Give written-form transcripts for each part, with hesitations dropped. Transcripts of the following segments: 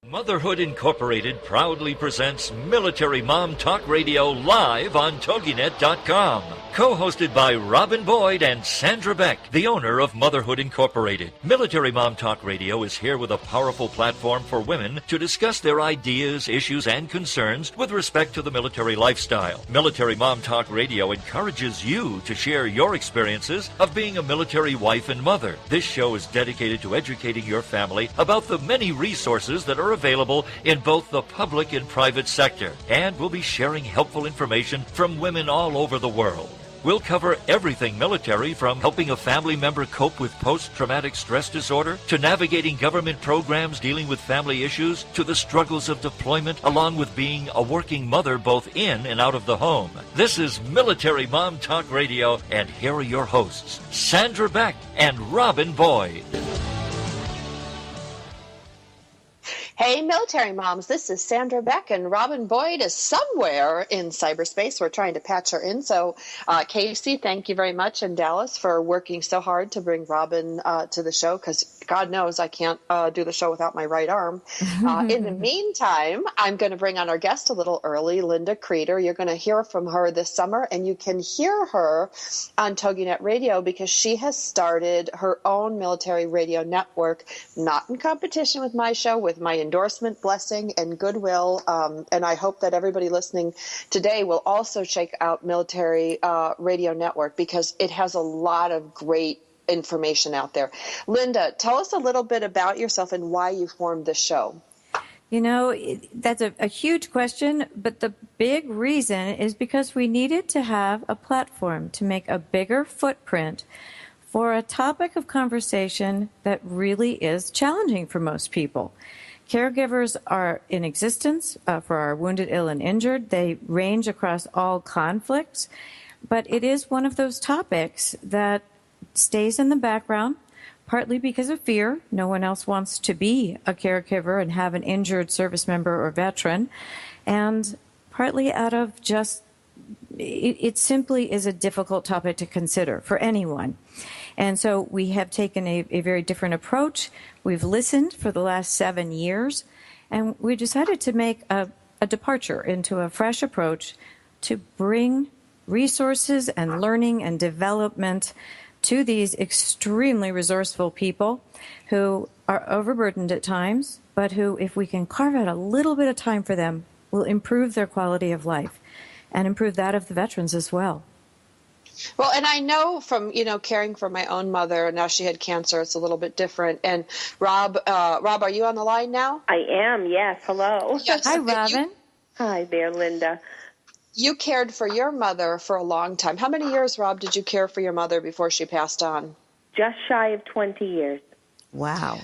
Motherhood Incorporated proudly presents Military Mom Talk Radio live on TogiNet.com. Co-hosted by Robin Boyd and Sandra Beck, the owner of Motherhood Incorporated. Military Mom Talk Radio is here with a powerful platform for women to discuss their ideas, issues, and concerns with respect to the military lifestyle. Military Mom Talk Radio encourages you to share your experiences of being a military wife and mother. This show is dedicated to educating your family about the many resources that are available in both the public and private sector, and we'll be sharing helpful information from women all over the world. We'll cover everything military, from helping a family member cope with post-traumatic stress disorder, to navigating government programs dealing with family issues, to the struggles of deployment, along with being a working mother both in and out of the home. This is Military Mom Talk Radio, and here are your hosts, Sandra Beck and Robin Boyd. Hey, military moms, this is Sandra Beck, and Robin Boyd is somewhere in cyberspace. We're trying to patch her in. So, Casey, thank you very much, in Dallas, for working so hard to bring Robin to the show, because God knows I can't do the show without my right arm. In the meantime, I'm going to bring on our guest a little early, Linda Kreter. You're going to hear from her this summer, and you can hear her on TogiNet Radio because she has started her own military radio network, not in competition with my show, with my endorsement, blessing, and goodwill. And I hope that everybody listening today will also check out Military Radio Network, because it has a lot of great information out there. Linda, tell us a little bit about yourself and why you formed this show. You know, that's a huge question, but the big reason is because we needed to have a platform to make a bigger footprint for a topic of conversation that really is challenging for most people. Caregivers are in existence for our wounded, ill, and injured. They range across all conflicts, but it is one of those topics that stays in the background, partly because of fear. No one else wants to be a caregiver and have an injured service member or veteran, and partly out of just, it simply is a difficult topic to consider for anyone. And so we have taken a very different approach. We've listened for the last 7 years, and we decided to make a departure into a fresh approach to bring resources and learning and development to these extremely resourceful people who are overburdened at times, but who, if we can carve out a little bit of time for them, will improve their quality of life and improve that of the veterans as well. Well, and I know from, caring for my own mother, now she had cancer, it's a little bit different. And Rob, are you on the line now? I am, yes. Hello. Yes. Hi, Robin. Hi there, Linda. You cared for your mother for a long time. How many years, Rob, did you care for your mother before she passed on? Just shy of 20 years. Wow.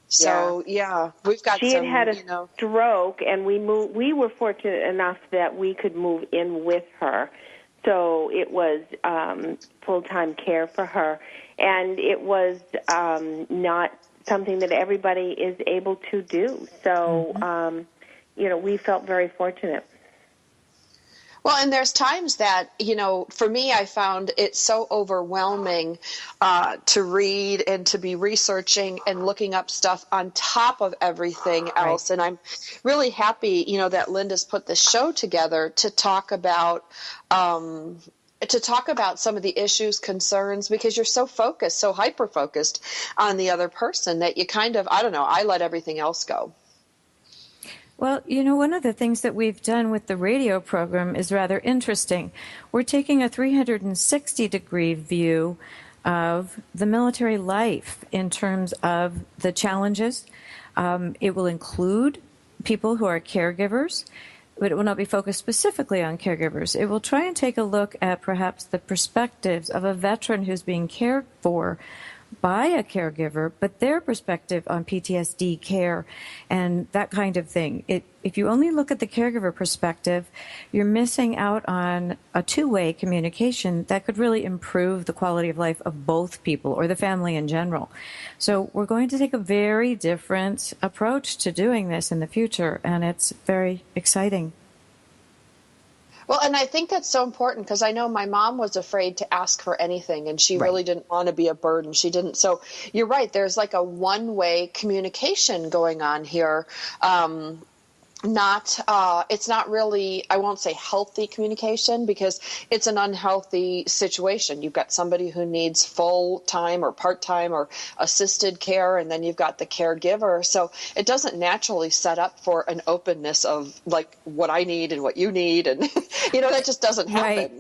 So, yeah we've got she had a stroke, and we were fortunate enough that we could move in with her. So it was full-time care for her, and it was not something that everybody is able to do. So, we felt very fortunate. Well, and there's times that, for me, I found it so overwhelming to read and to be researching and looking up stuff on top of everything else. Right. And I'm really happy, that Linda's put this show together to talk about some of the issues, concerns, because you're so focused, so hyper-focused on the other person that you kind of, I let everything else go. Well, one of the things that we've done with the radio program is rather interesting. We're taking a 360-degree view of the military life in terms of the challenges. It will include people who are caregivers, but it will not be focused specifically on caregivers. It will try and take a look at perhaps the perspectives of a veteran who's being cared for by a caregiver, but their perspective on PTSD care and that kind of thing. If you only look at the caregiver perspective, you're missing out on a two-way communication that could really improve the quality of life of both people or the family in general. So we're going to take a very different approach to doing this in the future, and it's very exciting. Well, and I think that's so important because I know my mom was afraid to ask for anything and she Right. really didn't want to be a burden. She didn't. So you're right. There's like a one-way communication going on here. It's not really, I won't say healthy communication because it's an unhealthy situation. You've got somebody who needs full time or part time or assisted care, and then you've got the caregiver. So it doesn't naturally set up for an openness of like what I need and what you need. And, that just doesn't happen. Right.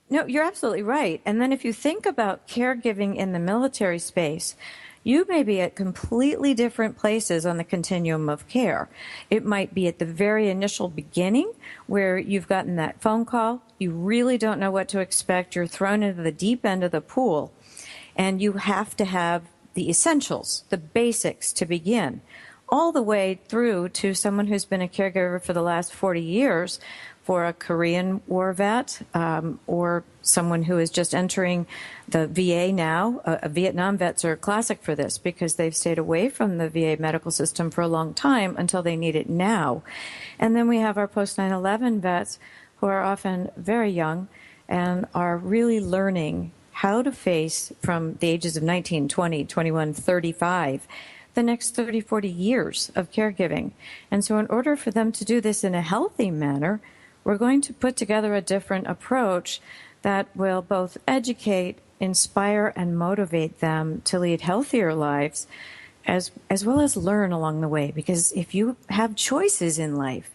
No, you're absolutely right. And then if you think about caregiving in the military space, you may be at completely different places on the continuum of care. It might be at the very initial beginning where you've gotten that phone call. You really don't know what to expect. You're thrown into the deep end of the pool, and you have to have the essentials, the basics to begin, all the way through to someone who's been a caregiver for the last 40 years for a Korean War vet or someone who is just entering the VA now. Vietnam vets are classic for this because they've stayed away from the VA medical system for a long time until they need it now. And then we have our post 9/11 vets who are often very young and are really learning how to face from the ages of 19, 20, 21, 35 the next 30, 40 years of caregiving. And so in order for them to do this in a healthy manner, we're going to put together a different approach that will both educate, inspire, and motivate them to lead healthier lives, as well as learn along the way. Because if you have choices in life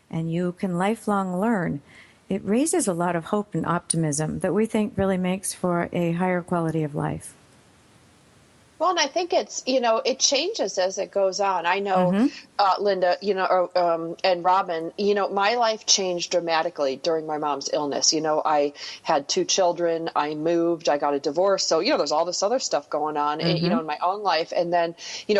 and you can lifelong learn, it raises a lot of hope and optimism that we think really makes for a higher quality of life. Well, and I think it's, it changes as it goes on. I know, Linda, and Robin, my life changed dramatically during my mom's illness. I had 2 children, I moved, I got a divorce. So, there's all this other stuff going on, in my own life. And then,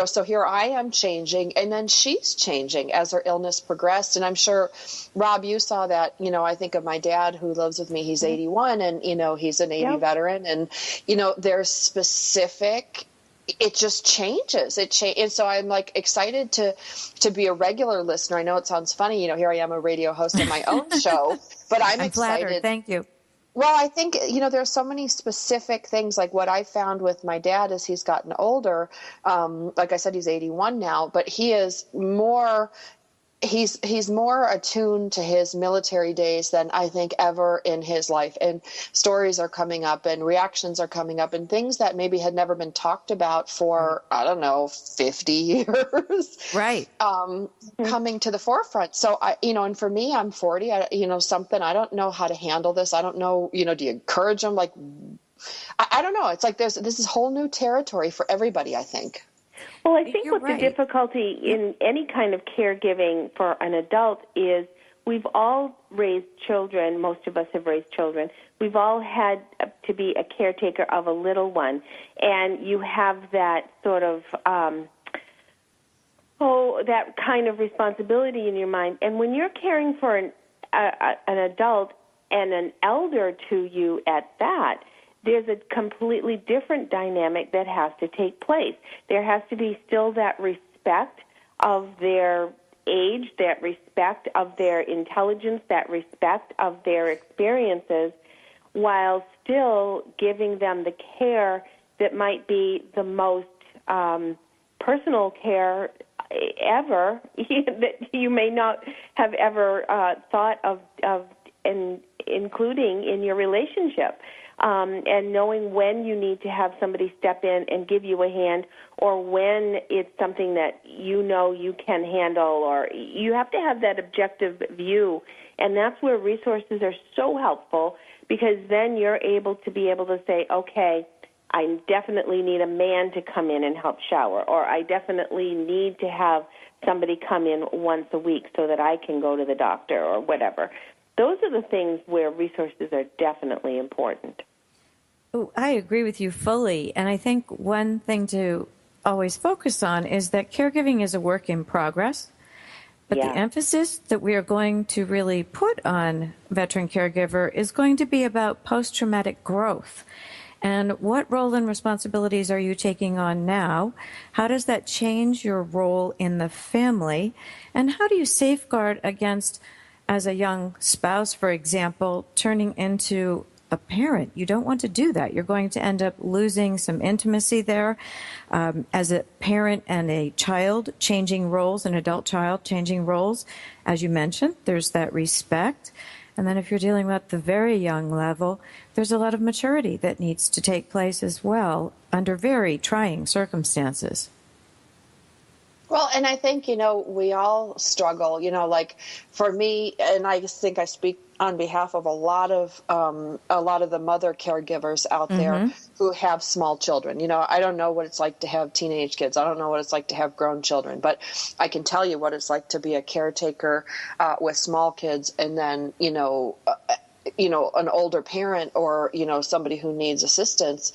so here I am changing, and then she's changing as her illness progressed. And I'm sure, Rob, you saw that, I think of my dad who lives with me. He's 81 and, he's a Navy veteran. And, there's specific, it just changes. And so I'm like excited to be a regular listener. I know it sounds funny, here I am, a radio host of my own show, but I'm excited. Flattered. Thank you. Well, I think, there's so many specific things. Like what I found with my dad as he's gotten older, like I said, he's 81 now, but he is more, he's more attuned to his military days than I think ever in his life. And stories are coming up and reactions are coming up and things that maybe had never been talked about for, 50 years. Right. Coming to the forefront. So and for me, I'm 40, something, I don't know how to handle this. I don't know, do you encourage them? Like, I don't know. It's like this is whole new territory for everybody, I think. Well, I think the difficulty in any kind of caregiving for an adult is we've all raised children. Most of us have raised children. We've all had to be a caretaker of a little one. And you have that sort of, that kind of responsibility in your mind. And when you're caring for an adult and an elder to you at that, there's a completely different dynamic that has to take place. There has to be still that respect of their age, that respect of their intelligence, that respect of their experiences, while still giving them the care that might be the most personal care ever that you may not have ever thought of including in your relationship. And knowing when you need to have somebody step in and give you a hand, or when it's something that you can handle, or you have to have that objective view. And that's where resources are so helpful, because then you're able to say, okay, I definitely need a man to come in and help shower, or I definitely need to have somebody come in once a week so that I can go to the doctor or whatever. Those are the things where resources are definitely important. Oh, I agree with you fully. And I think one thing to always focus on is that caregiving is a work in progress. But the emphasis that we are going to really put on veteran caregiver is going to be about post-traumatic growth. And what role and responsibilities are you taking on now? How does that change your role in the family? And how do you safeguard against as a young spouse, for example, turning into a parent. You don't want to do that. You're going to end up losing some intimacy there. As a parent and a child changing roles, an adult child changing roles, as you mentioned, there's that respect. And then if you're dealing with the very young level, there's a lot of maturity that needs to take place as well under very trying circumstances. Well, and I think, we all struggle, like for me, and I think I speak on behalf of a lot of the mother caregivers out there who have small children. I don't know what it's like to have teenage kids. I don't know what it's like to have grown children, but I can tell you what it's like to be a caretaker with small kids, and then, an older parent or, somebody who needs assistance.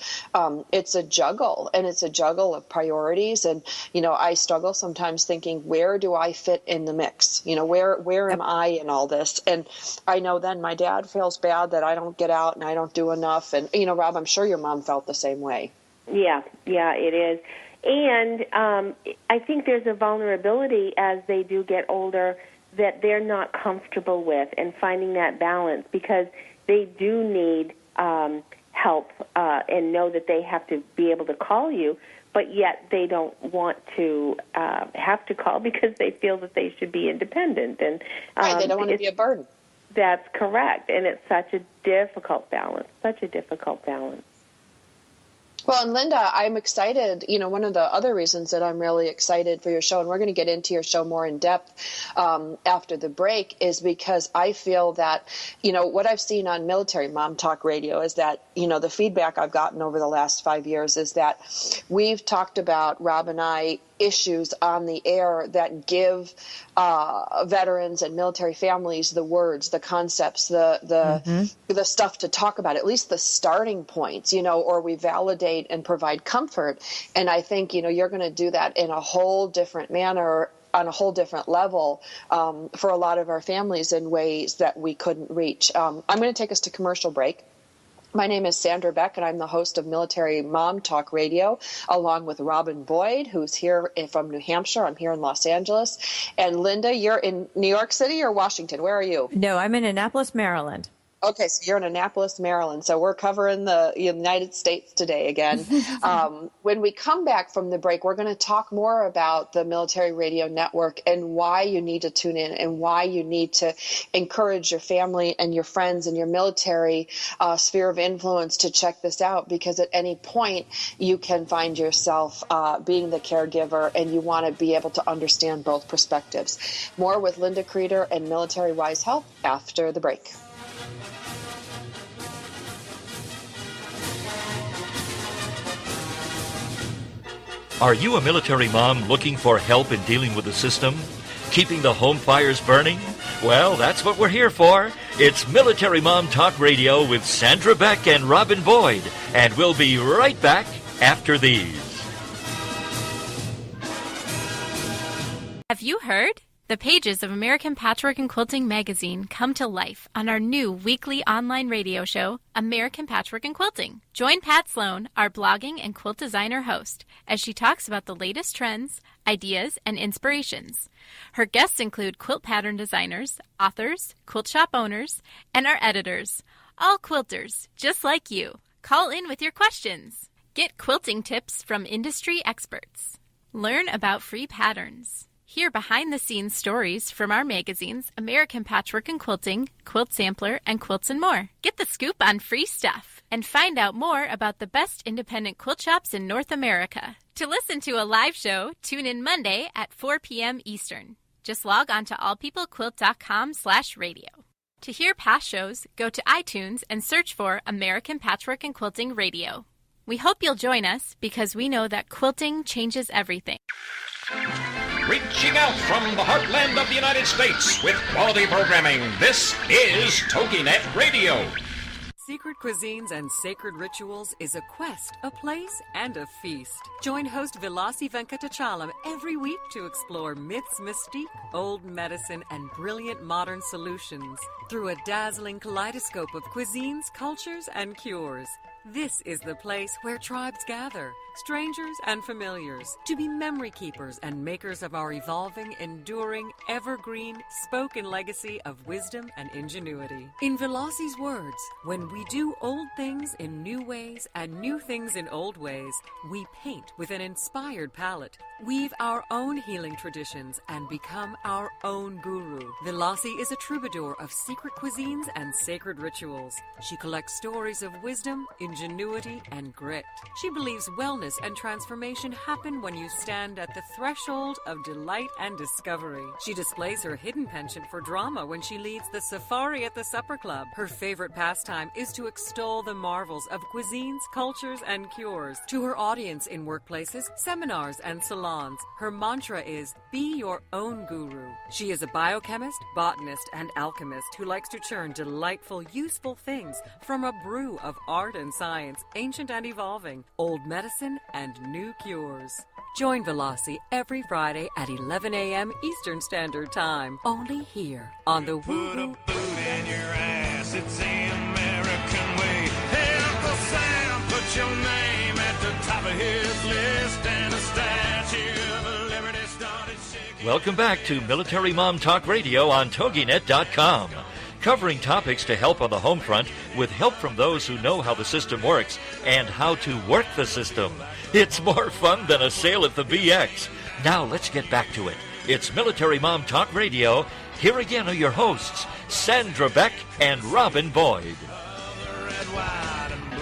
It's a juggle, and it's a juggle of priorities. And, I struggle sometimes thinking, where do I fit in the mix? Where am I in all this? And I know then my dad feels bad that I don't get out and I don't do enough. And, Rob, I'm sure your mom felt the same way. Yeah, it is. And I think there's a vulnerability as they do get older that they're not comfortable with, and finding that balance, because they do need help and know that they have to be able to call you, but yet they don't want to have to call because they feel that they should be independent. And right, they don't want to be a burden. That's correct, and it's such a difficult balance, Well, and Linda, I'm excited. One of the other reasons that I'm really excited for your show, and we're going to get into your show more in depth after the break, is because I feel that, what I've seen on Military Mom Talk Radio is that, the feedback I've gotten over the last 5 years is that we've talked about, Rob and I, issues on the air that give veterans and military families the words, the concepts, the stuff to talk about, at least the starting points, or we validate and provide comfort. And I think, you're going to do that in a whole different manner, on a whole different level for a lot of our families in ways that we couldn't reach. I'm going to take us to commercial break. My name is Sandra Beck, and I'm the host of Military Mom Talk Radio, along with Robin Boyd, who's here from New Hampshire. I'm here in Los Angeles. And Linda, you're in New York City or Washington? Where are you? No, I'm in Annapolis, Maryland. Okay, so you're in Annapolis, Maryland. So we're covering the United States today again. When we come back from the break, we're going to talk more about the Military Radio Network and why you need to tune in and why you need to encourage your family and your friends and your military sphere of influence to check this out, because at any point you can find yourself being the caregiver, and you want to be able to understand both perspectives. More with Linda Kreter and Military Wise Health after the break. Are you a military mom looking for help in dealing with the system? Keeping the home fires burning? Well, that's what we're here for. It's Military Mom Talk Radio with Sandra Beck and Robin Boyd. And we'll be right back after these. Have you heard? The pages of American Patchwork and Quilting magazine come to life on our new weekly online radio show, American Patchwork and Quilting. Join Pat Sloan, our blogging and quilt designer host, as she talks about the latest trends, ideas, and inspirations. Her guests include quilt pattern designers, authors, quilt shop owners, and our editors, all quilters, just like you. Call in with your questions. Get quilting tips from industry experts. Learn about free patterns. Hear behind-the-scenes stories from our magazines, American Patchwork and Quilting, Quilt Sampler, and Quilts and More. Get the scoop on free stuff and find out more about the best independent quilt shops in North America. To listen to a live show, tune in Monday at 4 p.m. Eastern. Just log on to allpeoplequilt.com/radio. To hear past shows, go to iTunes and search for American Patchwork and Quilting Radio. We hope you'll join us because we know that quilting changes everything. Reaching out from the heartland of the United States with quality programming, this is TogiNet Radio. secret cuisines and sacred rituals is a quest, a place, and a feast. Join host Vilasi Venkatachalam every week to explore myths, mystique, old medicine, and brilliant modern solutions through a dazzling kaleidoscope of cuisines, cultures, and cures. This is the place where tribes gather, strangers and familiars, to be memory keepers and makers of our evolving, enduring, evergreen, spoken legacy of wisdom and ingenuity. In Velasi's words, when we do old things in new ways and new things in old ways, we paint with an inspired palette, weave our own healing traditions, and become our own guru. Velasi is a troubadour of secret cuisines and sacred rituals. She collects stories of wisdom, ingenuity, and grit. She believes wellness and transformation happen when you stand at the threshold of delight and discovery. She displays her hidden penchant for drama when she leads the safari at the supper club. Her favorite pastime is to extol the marvels of cuisines, cultures, and cures. To her audience in workplaces, seminars, and salons, her mantra is, be your own guru. She is a biochemist, botanist, and alchemist who likes to churn delightful, useful things from a brew of art and science, ancient and evolving, old medicine, and new cures. Join Velasi every Friday at 11 a.m. Eastern Standard Time, only here on the Put a Woo boot in your ass, it's the American way. Hey, Uncle Sam, put your name at the top of his list, and a statue of liberty started shaking. Welcome back to Military Mom Talk Radio on TogiNet.com. Covering topics to help on the home front with help from those who know how the system works and how to work the system. It's more fun than a sale at the BX. Now let's get back to it. It's Military Mom Talk Radio. Here again are your hosts, Sandra Beck and Robin Boyd. Red, white, and blue.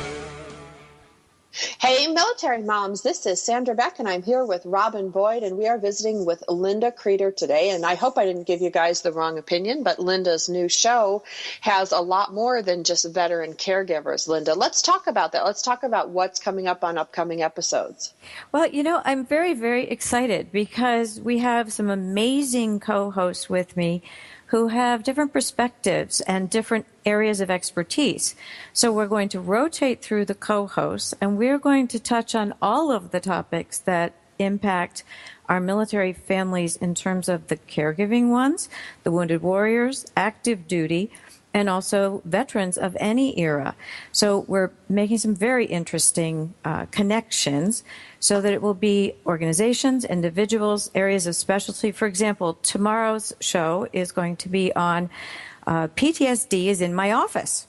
Hey, military moms, this is Sandra Beck, and I'm here with Robin Boyd, and we are visiting with Linda Kreter today. And I hope I didn't give you guys the wrong opinion, but Linda's new show has a lot more than just veteran caregivers. Linda, let's talk about that. Let's talk about what's coming up on upcoming episodes. Well, you know, I'm very, very excited because we have some amazing co-hosts with me who have different perspectives and different areas of expertise. So we're going to rotate through the co-hosts, and we're going to touch on all of the topics that impact our military families in terms of the caregiving ones, the wounded warriors, active duty, and also veterans of any era. So we're making some very interesting connections so that it will be organizations, individuals, areas of specialty. For example, tomorrow's show is going to be on PTSD is in my office,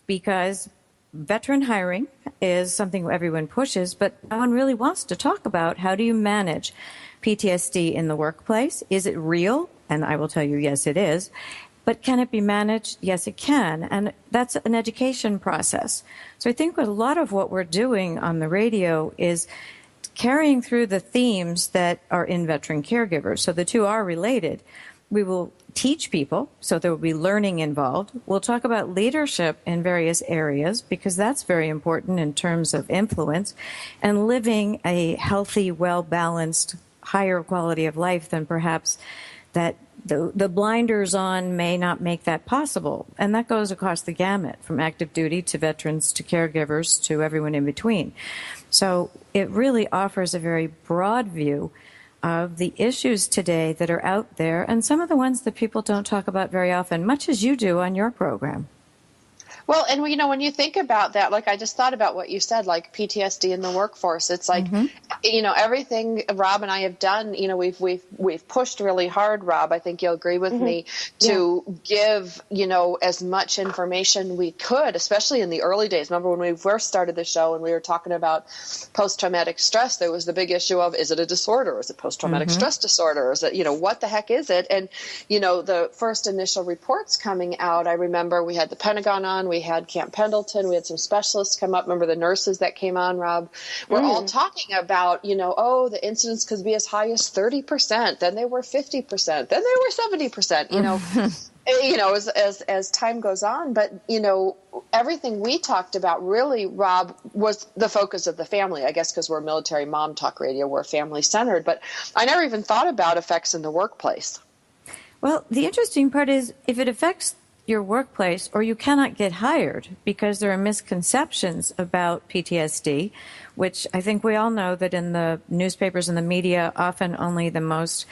because veteran hiring is something everyone pushes, but no one really wants to talk about how do you manage PTSD in the workplace. Is it real? And I will tell you, yes, it is. But can it be managed? Yes, it can. And that's an education process. So I think a lot of what we're doing on the radio is carrying through the themes that are in veteran caregivers. So the two are related. We will teach people, so there will be learning involved. We'll talk about leadership in various areas, because that's very important in terms of influence, and living a healthy, well-balanced, higher quality of life than perhaps that the blinders on may not make that possible. And that goes across the gamut, from active duty to veterans to caregivers to everyone in between. So it really offers a very broad view of the issues today that are out there, and some of the ones that people don't talk about very often, much as you do on your program. Well, and you know, when you think about that, like I just thought about what you said, like PTSD in the workforce. It's like, you know, everything Rob and I have done. You know, we've pushed really hard, Rob. I think you'll agree with me, to give, you know, as much information we could, especially in the early days. Remember when we first started the show and we were talking about post-traumatic stress? There was the big issue of, is it a disorder? Is it post-traumatic stress disorder? Is it, you know, what the heck is it? And you know, the first initial reports coming out, I remember we had the Pentagon on. We had Camp Pendleton. We had some specialists come up. Remember the nurses that came on, Rob? We're all talking about, you know, oh, the incidence could be as high as 30%. Then they were 50%. Then they were 70%. You know, you know, as time goes on. But you know, everything we talked about really, Rob, was the focus of the family. I guess because we're Military Mom Talk Radio, we're family centered. But I never even thought about effects in the workplace. Well, the interesting part is if it affects your workplace, or you cannot get hired because there are misconceptions about PTSD, which I think we all know that in the newspapers and the media, often only the most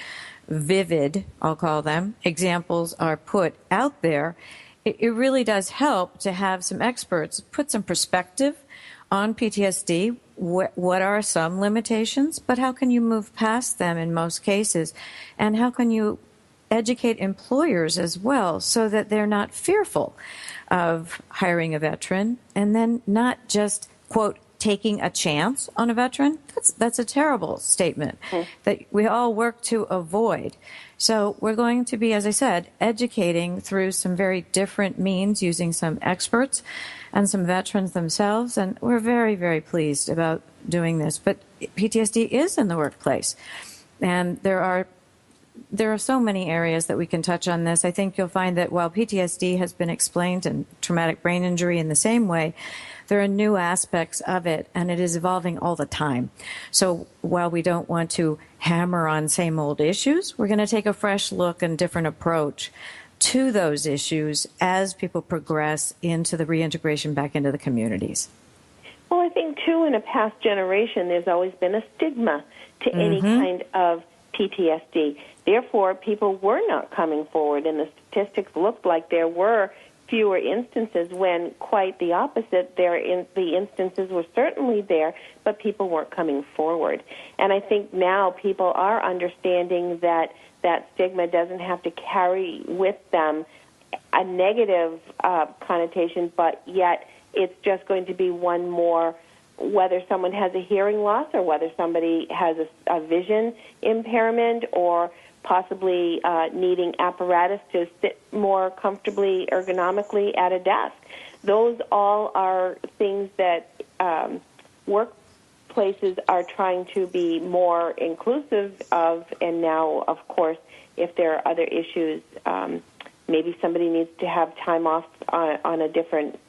vivid, I'll call them, examples are put out there. It really does help to have some experts put some perspective on PTSD. What are some limitations, but how can you move past them in most cases? And how can you educate employers as well so that they're not fearful of hiring a veteran and then not just, quote, taking a chance on a veteran? That's a terrible statement that we all work to avoid. So we're going to be, as I said, educating through some very different means using some experts and some veterans themselves. And we're very, very pleased about doing this. But PTSD is in the workplace. And there are so many areas that we can touch on this. I think you'll find that while PTSD has been explained and traumatic brain injury in the same way, there are new aspects of it, and it is evolving all the time. So while we don't want to hammer on same old issues, we're going to take a fresh look and different approach to those issues as people progress into the reintegration back into the communities. Well, I think, too, in a past generation, there's always been a stigma to any kind of PTSD. Therefore, people were not coming forward, and the statistics looked like there were fewer instances when quite the opposite. The instances were certainly there, but people weren't coming forward. And I think now people are understanding that that stigma doesn't have to carry with them a negative connotation, but yet it's just going to be one more, whether someone has a hearing loss or whether somebody has a vision impairment or possibly needing apparatus to sit more comfortably, ergonomically at a desk. Those all are things that workplaces are trying to be more inclusive of, and now, of course, if there are other issues, maybe somebody needs to have time off on a different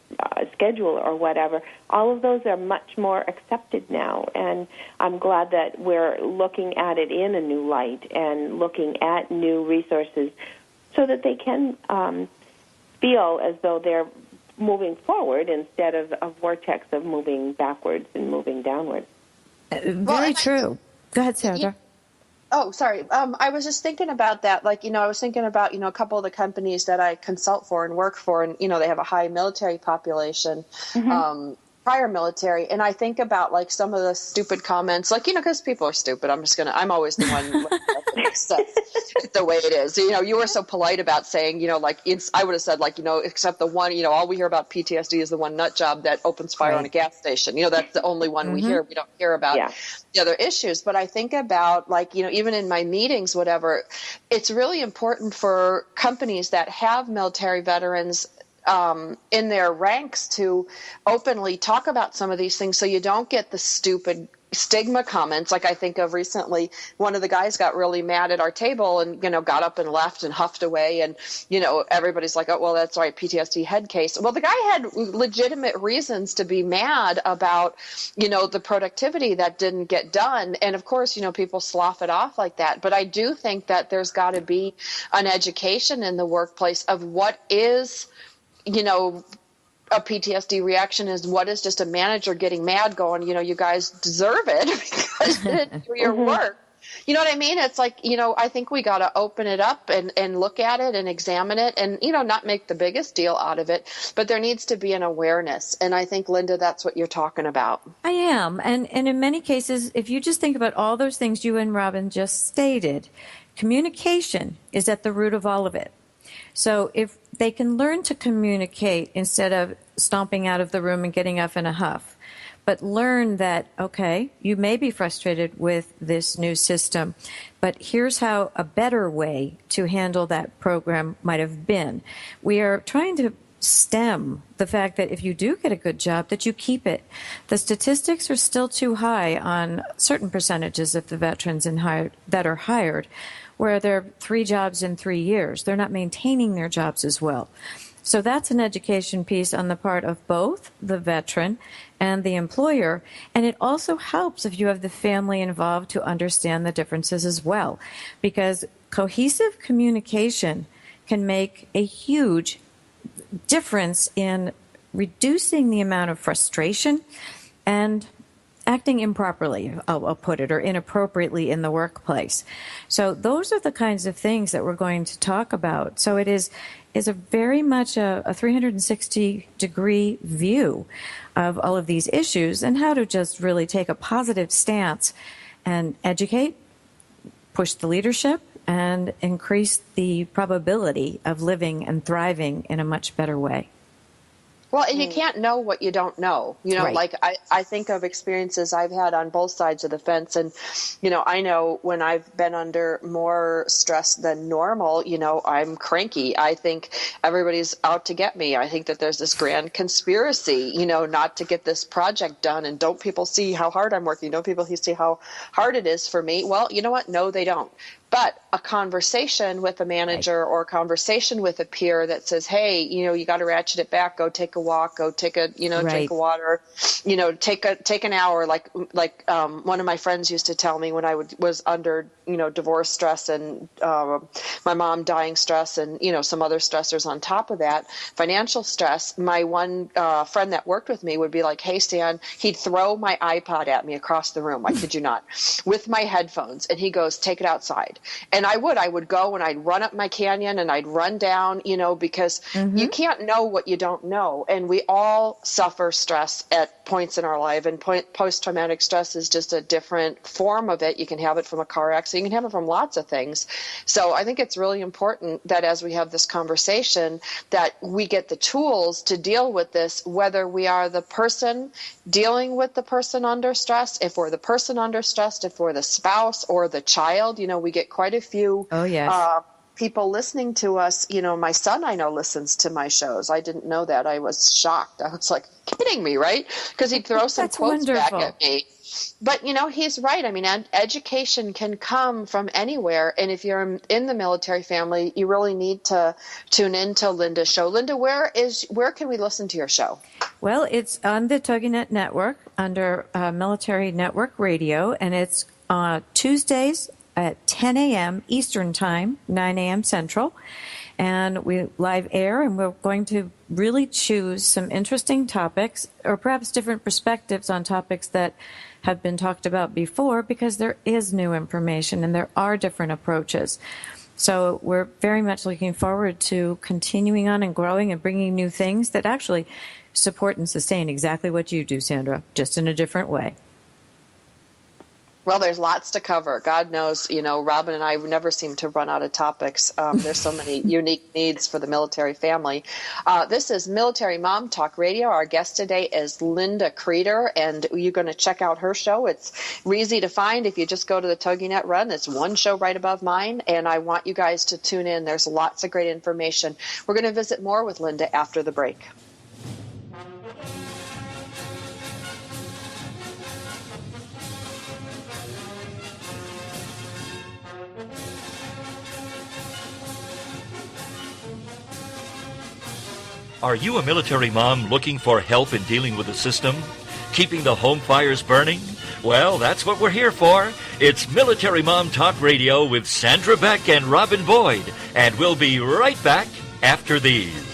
schedule or whatever. All of those are much more accepted now, and I'm glad that we're looking at it in a new light and looking at new resources so that they can feel as though they're moving forward instead of a vortex of moving backwards and moving downwards. Very true. Go ahead, Sandra. Oh, sorry. I was just thinking about that. Like, I was thinking about, a couple of the companies that I consult for and work for, and, they have a high military population, prior military. And I think about, like, some of the stupid comments, like, because people are stupid. I'm always the one that accepts the way it is. You were so polite about saying, I would have said, like, except the one, all we hear about PTSD is the one nut job that opens fire on a gas station. That's the only one we hear. We don't hear about the other issues. But I think about, like, even in my meetings, whatever, it's really important for companies that have military veterans in their ranks to openly talk about some of these things so you don't get the stupid stigma comments. Like I think of recently, one of the guys got really mad at our table and, got up and left and huffed away. And, everybody's like, oh, well, that's right, PTSD head case. Well, the guy had legitimate reasons to be mad about, the productivity that didn't get done. And of course, people slough it off like that. But I do think that there's got to be an education in the workplace of what is, a PTSD reaction is, what is just a manager getting mad going, you guys deserve it because you didn't do your work. You know what I mean? It's like, I think we got to open it up and look at it and examine it and, not make the biggest deal out of it, but there needs to be an awareness. And I think, Linda, that's what you're talking about. I am. And in many cases, if you just think about all those things you and Robin just stated, communication is at the root of all of it. So if they can learn to communicate instead of stomping out of the room and getting up in a huff, but learn that, okay, you may be frustrated with this new system, but here's how a better way to handle that program might have been. We are trying to stem the fact that if you do get a good job, that you keep it. The statistics are still too high on certain percentages of the veterans that are hired, where they're 3 jobs in 3 years. They're not maintaining their jobs as well. So that's an education piece on the part of both the veteran and the employer. And it also helps if you have the family involved to understand the differences as well, because cohesive communication can make a huge difference in reducing the amount of frustration and acting improperly, I'll put it, or inappropriately in the workplace. So those are the kinds of things that we're going to talk about. So it is a very much a 360-degree view of all of these issues and how to just really take a positive stance and educate, push the leadership, and increase the probability of living and thriving in a much better way. Well, and you can't know what you don't know. Right. Like I think of experiences I've had on both sides of the fence. And, I know when I've been under more stress than normal, I'm cranky. I think everybody's out to get me. I think that there's this grand conspiracy, not to get this project done. And don't people see how hard I'm working? Don't people see how hard it is for me? Well, you know what? No, they don't. But a conversation with a manager or a conversation with a peer that says, hey, you got to ratchet it back, go take a walk, go take a, drink of water, take an hour. Like one of my friends used to tell me when I was under, divorce stress and my mom dying stress and, some other stressors on top of that, financial stress. My one friend that worked with me would be like, hey, Stan, he'd throw my iPod at me across the room. I kid you not, with my headphones. And he goes, take it outside. And I would go and I'd run up my canyon and I'd run down, because you can't know what you don't know. And we all suffer stress at points in our life, and post-traumatic stress is just a different form of it. You can have it from a car accident. You can have it from lots of things. So I think it's really important that as we have this conversation, that we get the tools to deal with this, whether we are the person dealing with the person under stress, if we're the person under stress, if we're the spouse or the child. We get quite a few people listening to us. My son, I know, listens to my shows. I didn't know that. I was shocked. I was like, kidding me, right? Because he'd throw some quotes back at me. But, he's right. I mean, education can come from anywhere. And if you're in the military family, you really need to tune in to Linda's show. Linda, where can we listen to your show? Well, it's on the TogiNet network under Military Network Radio, and it's Tuesdays at 10 a.m. Eastern Time, 9 a.m. Central. And we live air, and we're going to really choose some interesting topics, or perhaps different perspectives on topics that have been talked about before, because there is new information and there are different approaches. So we're very much looking forward to continuing on and growing and bringing new things that actually support and sustain exactly what you do, Sandra, just in a different way. Well, there's lots to cover. God knows, Robin and I never seem to run out of topics. There's so many unique needs for the military family. This is Military Mom Talk Radio. Our guest today is Linda Kreter, and you're going to check out her show. It's easy to find if you just go to the TogiNet Run. It's one show right above mine, and I want you guys to tune in. There's lots of great information. We're going to visit more with Linda after the break. Are you a military mom looking for help in dealing with the system? Keeping the home fires burning? Well, that's what we're here for. It's Military Mom Talk Radio with Sandra Beck and Robin Boyd. And we'll be right back after these.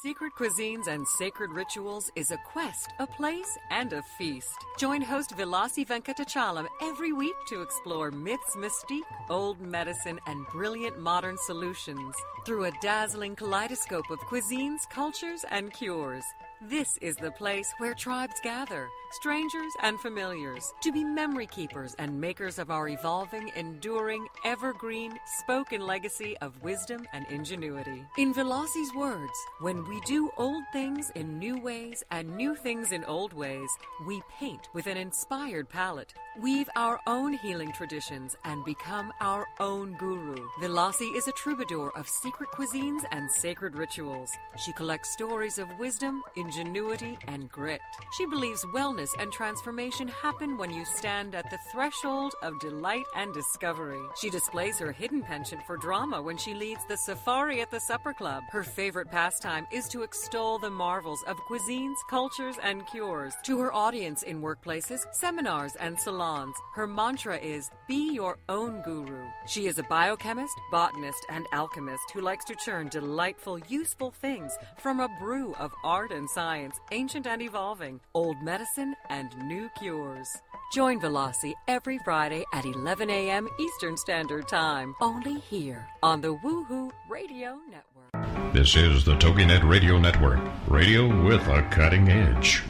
Secret Cuisines and Sacred Rituals is a quest, a place, and a feast. Join host Vilasi Venkatachalam every week to explore myths, mystique, old medicine, and brilliant modern solutions through a dazzling kaleidoscope of cuisines, cultures, and cures. This is the place where tribes gather, strangers and familiars, to be memory keepers and makers of our evolving, enduring, evergreen, spoken legacy of wisdom and ingenuity. In Velasi's words, when we do old things in new ways and new things in old ways, we paint with an inspired palette, weave our own healing traditions, and become our own guru. Velasi is a troubadour of secret cuisines and sacred rituals. She collects stories of wisdom, ingenuity, and grit. She believes wellness and transformation happen when you stand at the threshold of delight and discovery. She displays her hidden penchant for drama when she leads the Safari at the Supper Club. Her favorite pastime is to extol the marvels of cuisines, cultures, and cures. To her audience in workplaces, seminars, and salons, her mantra is, be your own guru. She is a biochemist, botanist, and alchemist who likes to churn delightful, useful things from a brew of art and science, ancient and evolving, old medicine, and new cures. Join Velocity every Friday at 11 a.m. Eastern Standard Time, only here on the Woohoo Radio Network. This is the TogiNet Radio Network, radio with a cutting edge.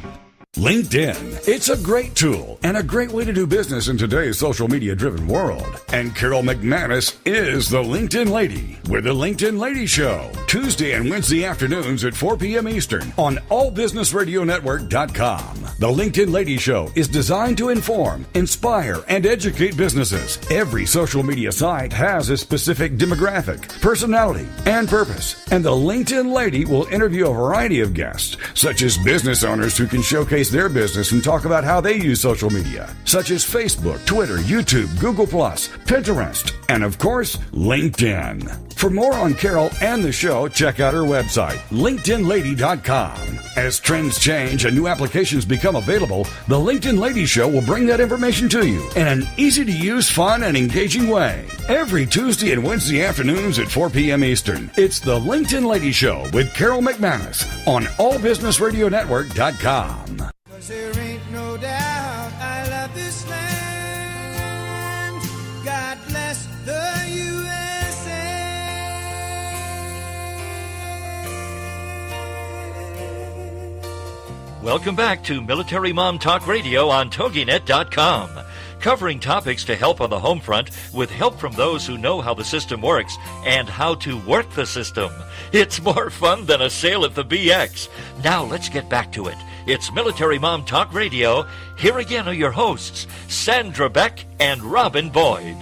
LinkedIn. It's a great tool and a great way to do business in today's social media-driven world. And Carol McManus is the LinkedIn Lady with the LinkedIn Lady Show, Tuesday and Wednesday afternoons at 4 p.m. Eastern on allbusinessradionetwork.com. The LinkedIn Lady Show is designed to inform, inspire, and educate businesses. Every social media site has a specific demographic, personality, and purpose. And the LinkedIn Lady will interview a variety of guests, such as business owners who can showcase their business and talk about how they use social media, such as Facebook, Twitter, YouTube, Google+, Pinterest, and of course, LinkedIn. For more on Carol and the show, check out her website, LinkedInLady.com. As trends change and new applications become available, the LinkedIn Lady Show will bring that information to you in an easy-to-use, fun, and engaging way. Every Tuesday and Wednesday afternoons at 4 p.m. Eastern, it's the LinkedIn Lady Show with Carol McManus on allbusinessradionetwork.com. 'Cause there ain't no doubt I love this land. God bless the USA. Welcome back to Military Mom Talk Radio on TogiNet.com, covering topics to help on the home front with help from those who know how the system works and how to work the system. It's more fun than a sail at the BX. Now let's get back to it. It's Military Mom Talk Radio. Here again are your hosts, Sandra Beck and Robin Boyd.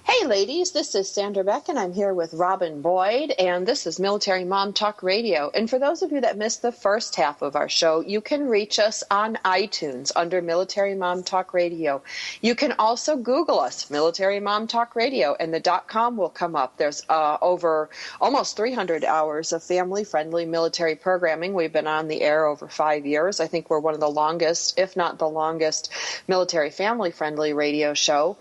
Hey ladies, this is Sandra Beck and I'm here with Robin Boyd, and this is Military Mom Talk Radio. And for those of you that missed the first half of our show, you can reach us on iTunes under Military Mom Talk Radio. You can also Google us, Military Mom Talk Radio, and the .com will come up. There's over almost 300 hours of family-friendly military programming. We've been on the air over 5 years. I think we're one of the longest, if not the longest, military family-friendly radio show.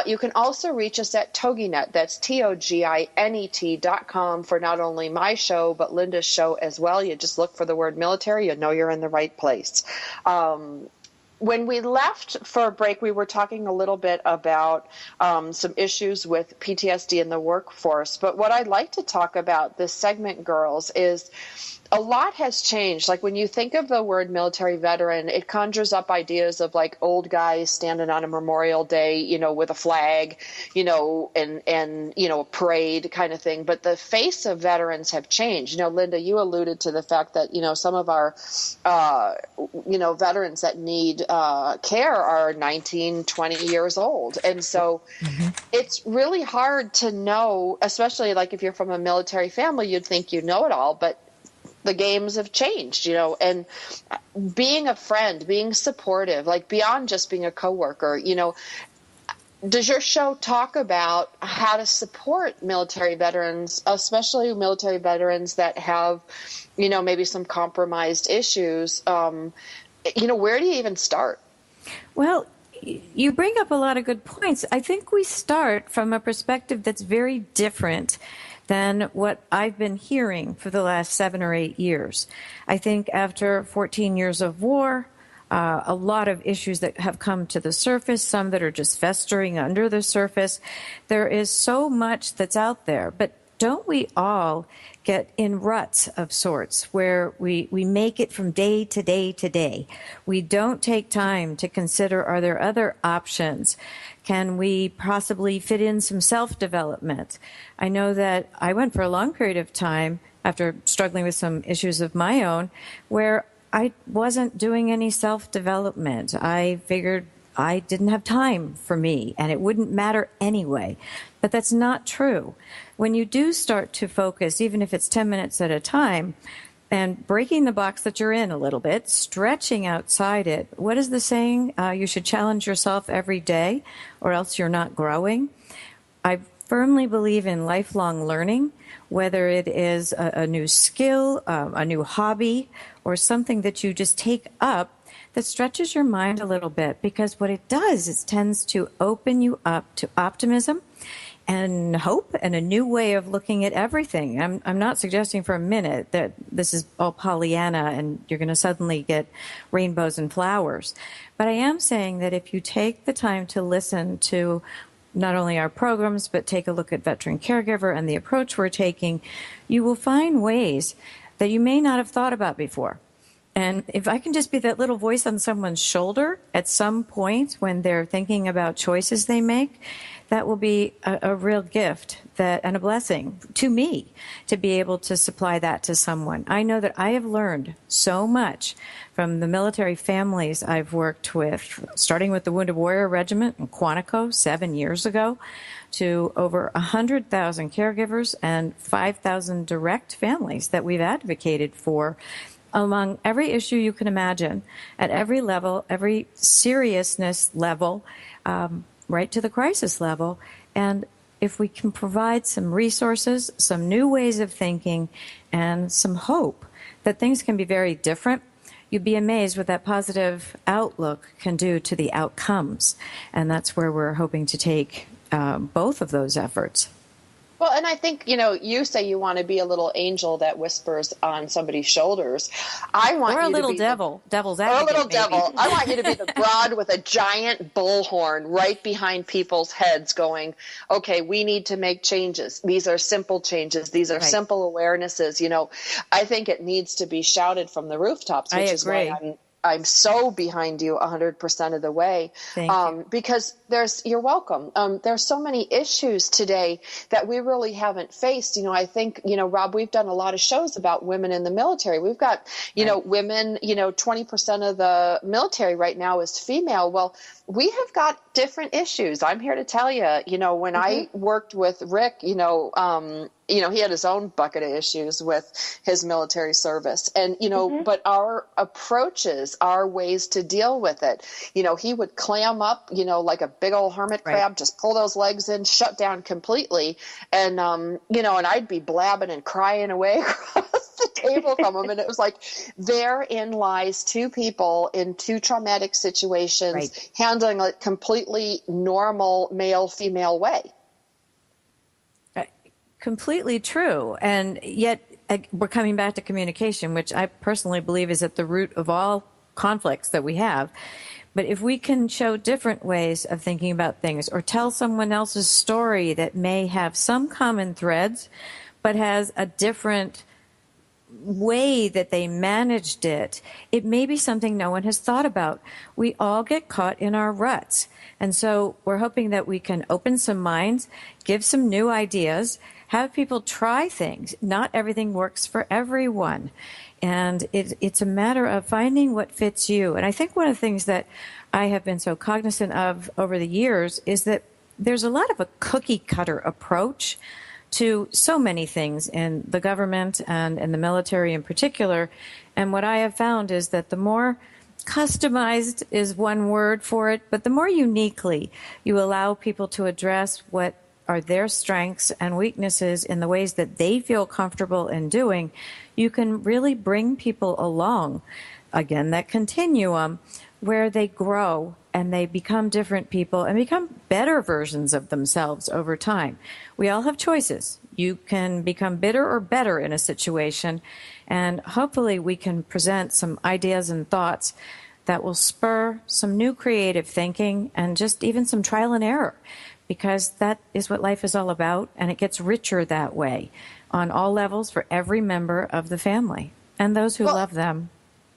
You can also reach us at TogiNet, that's TogiNet.com, for not only my show, but Linda's show as well. You just look for the word military, you know you're in the right place. When we left for a break, we were talking a little bit about some issues with PTSD in the workforce. But what I'd like to talk about this segment, girls, is a lot has changed. Like when you think of the word military veteran, it conjures up ideas of like old guys standing on a Memorial Day, you know, with a flag, you know, and you know, a parade kind of thing. But the face of veterans have changed. You know, Linda, you alluded to the fact that, you know, some of our, you know, veterans that need care are 19, 20 years old. And so it's really hard to know, especially like if you're from a military family, you'd think you know it all, but the games have changed, you know, and being a friend, being supportive, like beyond just being a coworker, you know, does your show talk about how to support military veterans, especially military veterans that have, you know, maybe some compromised issues? You know, where do you even start? Well, you bring up a lot of good points. I think we start from a perspective that's very different than what I've been hearing for the last 7 or 8 years. I think after 14 years of war, a lot of issues that have come to the surface, some that are just festering under the surface. There is so much that's out there, but don't we all get in ruts of sorts where we make it from day to day to day? We don't take time to consider, are there other options? Can we possibly fit in some self-development? I know that I went for a long period of time after struggling with some issues of my own where I wasn't doing any self-development. I figured I didn't have time for me and it wouldn't matter anyway. But that's not true. When you do start to focus, even if it's 10 minutes at a time, and breaking the box that you're in a little bit, stretching outside it. What is the saying? You should challenge yourself every day or else you're not growing. I firmly believe in lifelong learning, whether it is a new skill, a new hobby, or something that you just take up that stretches your mind a little bit, because what it does is tends to open you up to optimism and hope and a new way of looking at everything. I'm not suggesting for a minute that this is all Pollyanna and you're going to suddenly get rainbows and flowers. But I am saying that if you take the time to listen to not only our programs, but take a look at Veteran Caregiver and the approach we're taking, you will find ways that you may not have thought about before. And if I can just be that little voice on someone's shoulder at some point when they're thinking about choices they make, that will be a real gift and a blessing to me to be able to supply that to someone. I know that I have learned so much from the military families I've worked with, starting with the Wounded Warrior Regiment in Quantico 7 years ago, to over 100,000 caregivers and 5,000 direct families that we've advocated for among every issue you can imagine, at every level, every seriousness level, right to the crisis level. And if we can provide some resources, some new ways of thinking, and some hope that things can be very different, you'd be amazed what that positive outlook can do to the outcomes. And that's where we're hoping to take both of those efforts. Well, and I think, you say you want to be a little angel that whispers on somebody's shoulders. I want or you a little to be devil's advocate. Or a little maybe. devil. I want you to be the broad with a giant bullhorn right behind people's heads going, okay, we need to make changes. These are simple changes. These are simple awarenesses. I think it needs to be shouted from the rooftops, which is why I'm so behind you 100% of the way. Thank you. Because you're welcome. There's so many issues today that we really haven't faced. I think, Rob, we've done a lot of shows about women in the military. We've got, women, 20% of the military right now is female. Well, we have got different issues. I'm here to tell you, when I worked with Rick, he had his own bucket of issues with his military service. And, but our approaches, our ways to deal with it, he would clam up, like a big old hermit crab, just pull those legs in, shut down completely. And, and I'd be blabbing and crying away across the table from him. And it was like, therein lies two people in two traumatic situations, handling it completely normal male-female way. Completely true. And yet we're coming back to communication, which I personally believe is at the root of all conflicts that we have. But if we can show different ways of thinking about things or tell someone else's story that may have some common threads, but has a different way that they managed it, it may be something no one has thought about. We all get caught in our ruts. And so we're hoping that we can open some minds, give some new ideas, have people try things. Not everything works for everyone. And it's a matter of finding what fits you. And I think one of the things that I have been so cognizant of over the years is that there's a lot of a cookie cutter approach to so many things in the government and in the military in particular. And what I have found is that the more customized is one word for it, but the more uniquely you allow people to address what are their strengths and weaknesses in the ways that they feel comfortable in doing, you can really bring people along, again, that continuum where they grow and they become different people and become better versions of themselves over time. We all have choices. You can become bitter or better in a situation, and hopefully we can present some ideas and thoughts that will spur some new creative thinking and just even some trial and error, because that is what life is all about, and it gets richer that way on all levels for every member of the family and those who love them.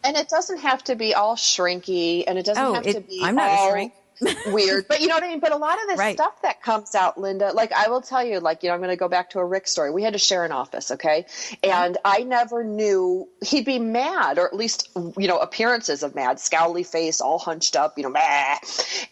And it doesn't have to be all shrinky, and it doesn't have to be I'm not all, a shrink. weird, but you know what I mean? But a lot of this Right. stuff that comes out, Linda, like I will tell you, like, I'm going to go back to a Rick story. We had to share an office. Okay. And I never knew he'd be mad, or at least, appearances of mad, scowly face, all hunched up, bah.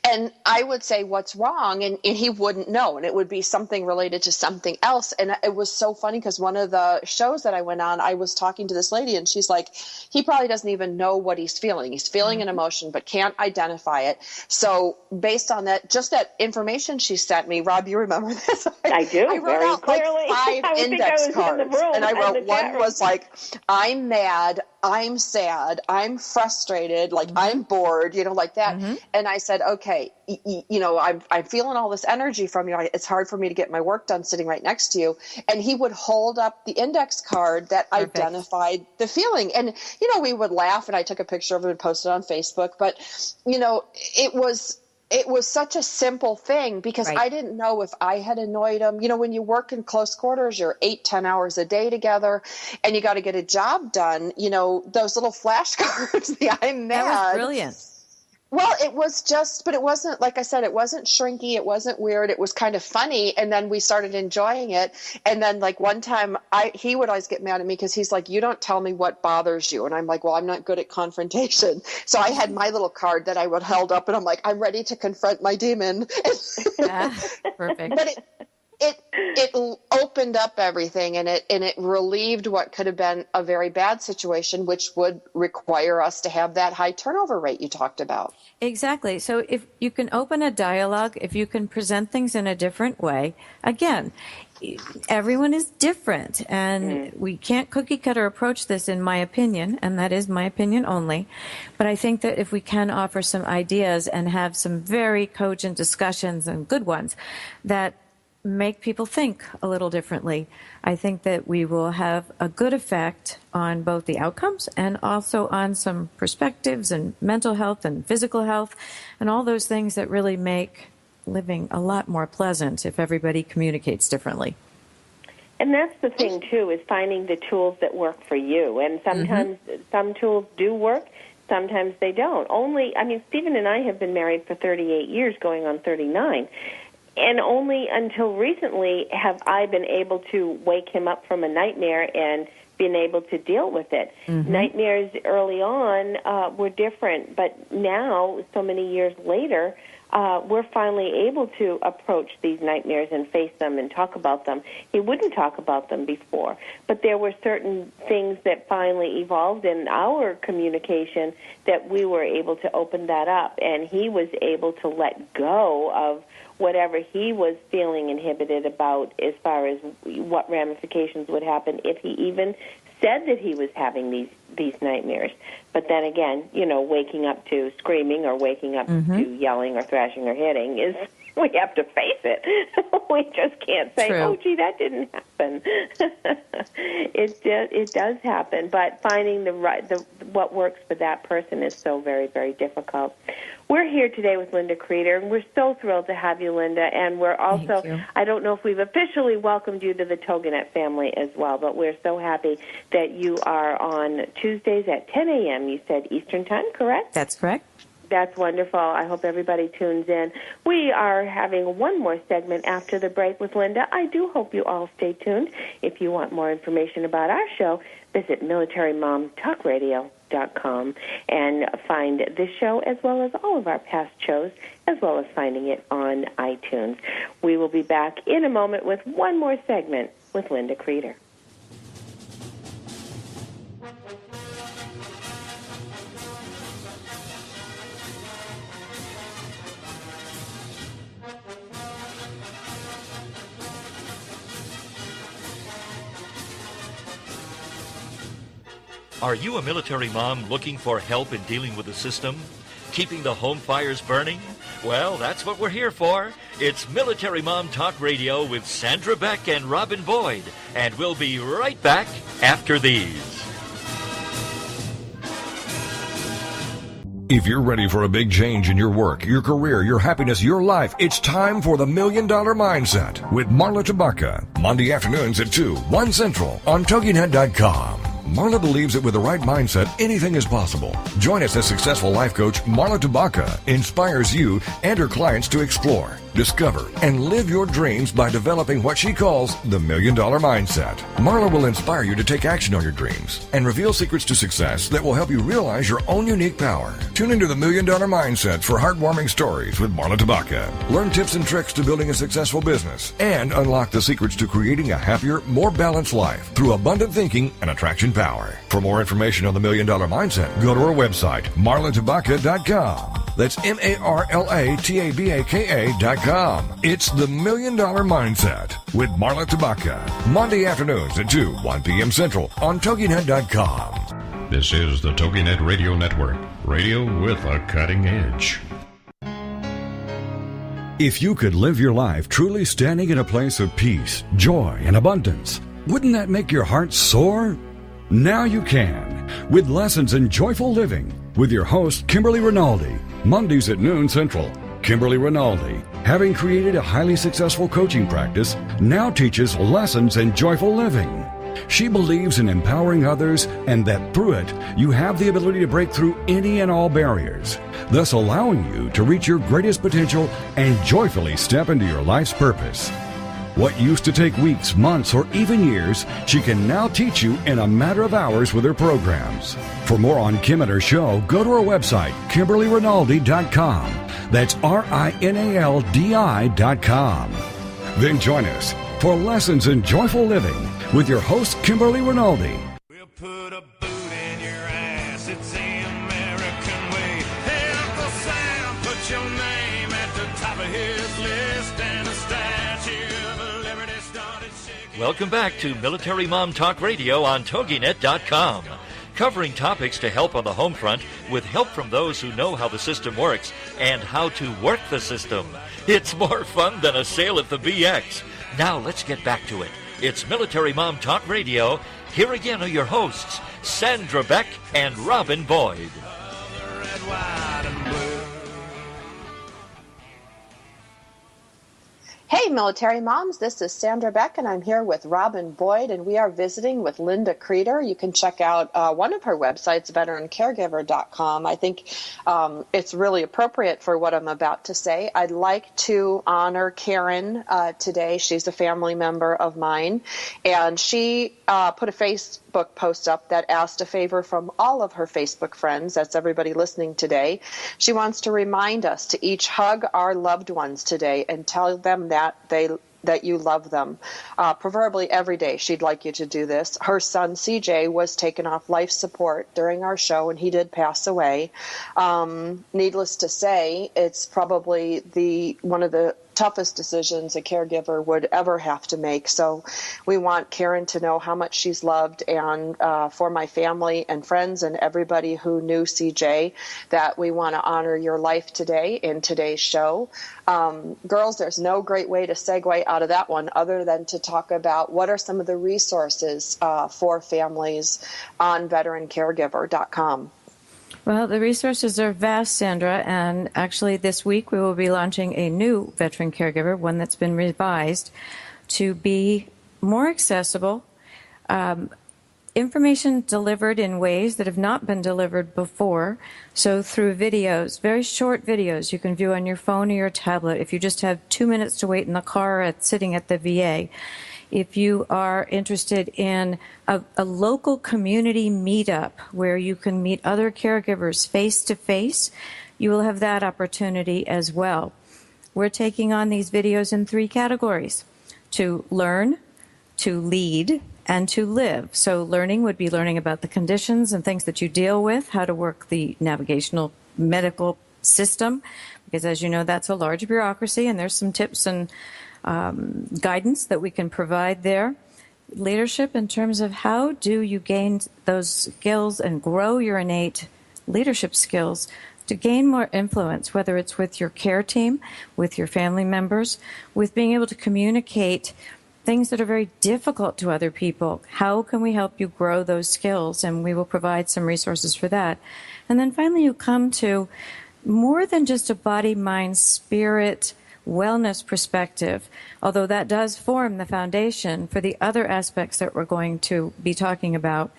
And I would say, what's wrong? And he wouldn't know. And it would be something related to something else. And it was so funny because one of the shows that I went on, I was talking to this lady and she's like, he probably doesn't even know what he's feeling. He's feeling an emotion, but can't identify it. So based on that, just that information she sent me, Rob, you remember this? I do, I wrote very out clearly. like 5 index cards. And I wrote, one was like, I'm mad, I'm sad, I'm frustrated, like I'm bored, like that. And I said, okay, I'm feeling all this energy from you. It's hard for me to get my work done sitting right next to you. And he would hold up the index card that identified the feeling. And, we would laugh, and I took a picture of it and posted it on Facebook. But, it was such a simple thing because I didn't know if I had annoyed him. When you work in close quarters, you're 8-10 hours a day together and you got to get a job done. Those little flashcards, the I'm mad. That was brilliant. Well, it was but it wasn't, like I said, it wasn't shrinky. It wasn't weird. It was kind of funny. And then we started enjoying it. And then like one time he would always get mad at me because he's like, you don't tell me what bothers you. And I'm like, well, I'm not good at confrontation. So I had my little card that I would held up and I'm like, I'm ready to confront my demon. Perfect. But it opened up everything and it relieved what could have been a very bad situation, which would require us to have that high turnover rate you talked about. Exactly. So if you can open a dialogue, if you can present things in a different way, again, everyone is different and we can't cookie cutter approach this, in my opinion, and that is my opinion only. But I think that if we can offer some ideas and have some very cogent discussions, and good ones, that make people think a little differently, I think that we will have a good effect on both the outcomes and also on some perspectives and mental health and physical health and all those things that really make living a lot more pleasant if everybody communicates differently. And that's the thing, too, is finding the tools that work for you. And sometimes some tools do work, sometimes they don't. Stephen and I have been married for 38 years, going on 39. And only until recently have I been able to wake him up from a nightmare and been able to deal with it. Nightmares early on were different, but now, so many years later, we're finally able to approach these nightmares and face them and talk about them. He wouldn't talk about them before, but there were certain things that finally evolved in our communication that we were able to open that up, and he was able to let go of whatever he was feeling inhibited about as far as what ramifications would happen if he even said that he was having these nightmares. But then again, waking up to screaming or waking up to yelling or thrashing or hitting is, we have to face it. We just can't say, oh, gee, that didn't happen. It does happen, but finding what works for that person is so very, very difficult. We're here today with Linda Kreter, and we're so thrilled to have you, Linda. And we're also, I don't know if we've officially welcomed you to the Toginet family as well, but we're so happy that you are on Tuesdays at 10 a.m., you said Eastern Time, correct? That's correct. That's wonderful. I hope everybody tunes in. We are having one more segment after the break with Linda. I do hope you all stay tuned. If you want more information about our show, visit MilitaryMomTalkRadio.com and find this show as well as all of our past shows, as well as finding it on iTunes. We will be back in a moment with one more segment with Linda Kreter. Are you a military mom looking for help in dealing with the system? Keeping the home fires burning? Well, that's what we're here for. It's Military Mom Talk Radio with Sandra Beck and Robin Boyd. And we'll be right back after these. If you're ready for a big change in your work, your career, your happiness, your life, it's time for the $1 Million Mindset with Marla Tabaka. Monday afternoons at 2, 1 Central on TogiNet.com. Marla believes that with the right mindset, anything is possible. Join us as successful life coach Marla Tabaka inspires you and her clients to explore, discover, and live your dreams by developing what she calls the $1 Million Mindset. Marla will inspire you to take action on your dreams and reveal secrets to success that will help you realize your own unique power. Tune into the $1 Million Mindset for heartwarming stories with Marla Tabaka. Learn tips and tricks to building a successful business and unlock the secrets to creating a happier, more balanced life through abundant thinking and attraction power. For more information on the $1 Million Mindset, go to our website, marlatabaka.com. That's MarlaTabaka.com. It's the $1 Million Mindset with Marla Tabaka. Monday afternoons at 2, 1 p.m. Central on TogiNet.com. This is the TogiNet Radio Network, radio with a cutting edge. If you could live your life truly standing in a place of peace, joy, and abundance, wouldn't that make your heart soar? Now you can, with Lessons in Joyful Living, with your host, Kimberly Rinaldi, Mondays at noon Central. Kimberly Rinaldi, having created a highly successful coaching practice, now teaches lessons in joyful living. She believes in empowering others and that through it, you have the ability to break through any and all barriers, thus allowing you to reach your greatest potential and joyfully step into your life's purpose. What used to take weeks, months, or even years, she can now teach you in a matter of hours with her programs. For more on Kim and her show, go to her website, KimberlyRinaldi.com. That's RINALDI.com. Then join us for Lessons in Joyful Living with your host, Kimberly Rinaldi. We'll put a boot in your ass, it's the American way. Hey, Uncle Sam, put your name at the top of his list, and a statue of liberty started shaking. Welcome back to Military Mom Talk Radio on TogiNet.com. Covering topics to help on the home front with help from those who know how the system works and how to work the system. It's more fun than a sale at the BX. Now let's get back to it. It's Military Mom Talk Radio. Here again are your hosts, Sandra Beck and Robin Boyd. Red, white, and blue. Hey, military moms, this is Sandra Beck, and I'm here with Robin Boyd, and we are visiting with Linda Kreter. You can check out one of her websites, veterancaregiver.com. I think it's really appropriate for what I'm about to say. I'd like to honor Karen today. She's a family member of mine, and she put a Facebook post up that asked a favor from all of her Facebook friends. That's everybody listening today. She wants to remind us to each hug our loved ones today and tell them that you love them. Preferably every day, she'd like you to do this. Her son, CJ, was taken off life support during our show, and he did pass away. Needless to say, it's probably one of the toughest decisions a caregiver would ever have to make. So we want Karen to know how much she's loved, and for my family and friends and everybody who knew CJ, that we want to honor your life today in today's show. Girls, there's no great way to segue out of that one other than to talk about what are some of the resources for families on veterancaregiver.com. Well, the resources are vast, Sandra, and actually this week we will be launching a new veteran caregiver, one that's been revised to be more accessible, information delivered in ways that have not been delivered before. So through videos, very short videos you can view on your phone or your tablet if you just have 2 minutes to wait in the car sitting at the VA. If you are interested in a local community meetup where you can meet other caregivers face to face, you will have that opportunity as well. We're taking on these videos in 3 categories: to learn, to lead, and to live. So learning would be learning about the conditions and things that you deal with, how to work the navigational medical system, because as you know, that's a large bureaucracy, and there's some tips and guidance that we can provide there. Leadership in terms of how do you gain those skills and grow your innate leadership skills to gain more influence, whether it's with your care team, with your family members, with being able to communicate things that are very difficult to other people. How can we help you grow those skills? And we will provide some resources for that. And then finally you come to more than just a body, mind, spirit, wellness perspective, although that does form the foundation for the other aspects that we're going to be talking about.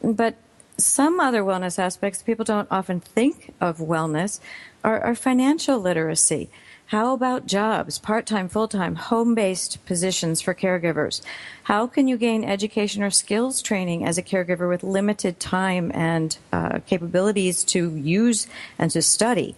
But some other wellness aspects, people don't often think of wellness, are financial literacy. How about jobs, part-time, full-time, home-based positions for caregivers? How can you gain education or skills training as a caregiver with limited time and capabilities to use and to study?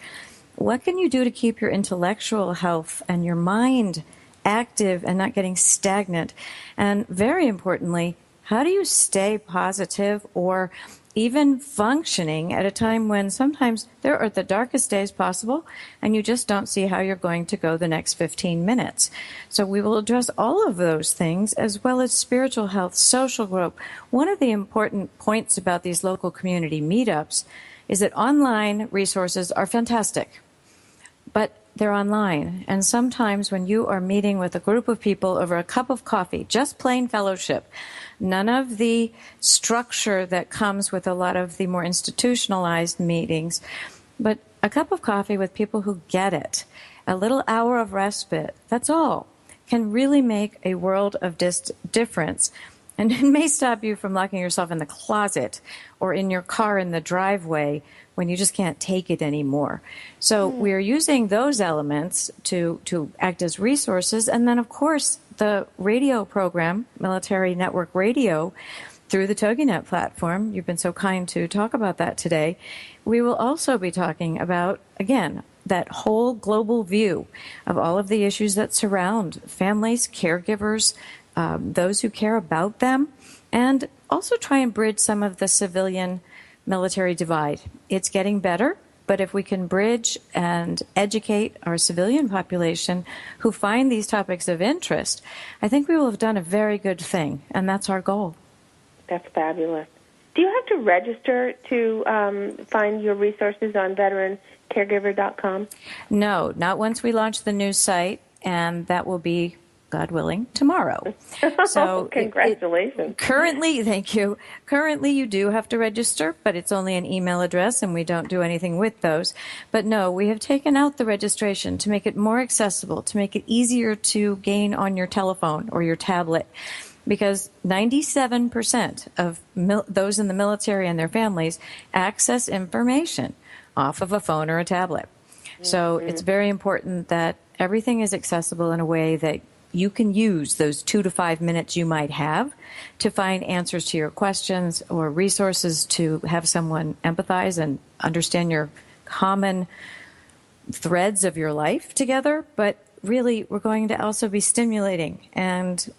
What can you do to keep your intellectual health and your mind active and not getting stagnant? And very importantly, how do you stay positive or even functioning at a time when sometimes there are the darkest days possible and you just don't see how you're going to go the next 15 minutes. So we will address all of those things as well as spiritual health, social growth. One of the important points about these local community meetups is that online resources are fantastic, but they're online. And sometimes when you are meeting with a group of people over a cup of coffee, just plain fellowship, none of the structure that comes with a lot of the more institutionalized meetings, but a cup of coffee with people who get it, a little hour of respite, that's all, can really make a world of difference. And it may stop you from locking yourself in the closet or in your car in the driveway when you just can't take it anymore. So we're using those elements to act as resources. And then, of course, the radio program, Military Network Radio, through the TogiNet platform, you've been so kind to talk about that today. We will also be talking about, again, that whole global view of all of the issues that surround families, caregivers, those who care about them, and also try and bridge some of the civilian-military divide. It's getting better, but if we can bridge and educate our civilian population who find these topics of interest, I think we will have done a very good thing, and that's our goal. That's fabulous. Do you have to register to find your resources on veterancaregiver.com? No, not once we launch the new site, and that will be, God willing, tomorrow. So congratulations. Currently, thank you. Currently, you do have to register, but it's only an email address, and we don't do anything with those. But no, we have taken out the registration to make it more accessible, to make it easier to gain on your telephone or your tablet, because 97% of those in the military and their families access information off of a phone or a tablet. So it's very important that everything is accessible in a way that you can use those 2 to 5 minutes you might have to find answers to your questions or resources to have someone empathize and understand your common threads of your life together. But really, we're going to also be stimulating and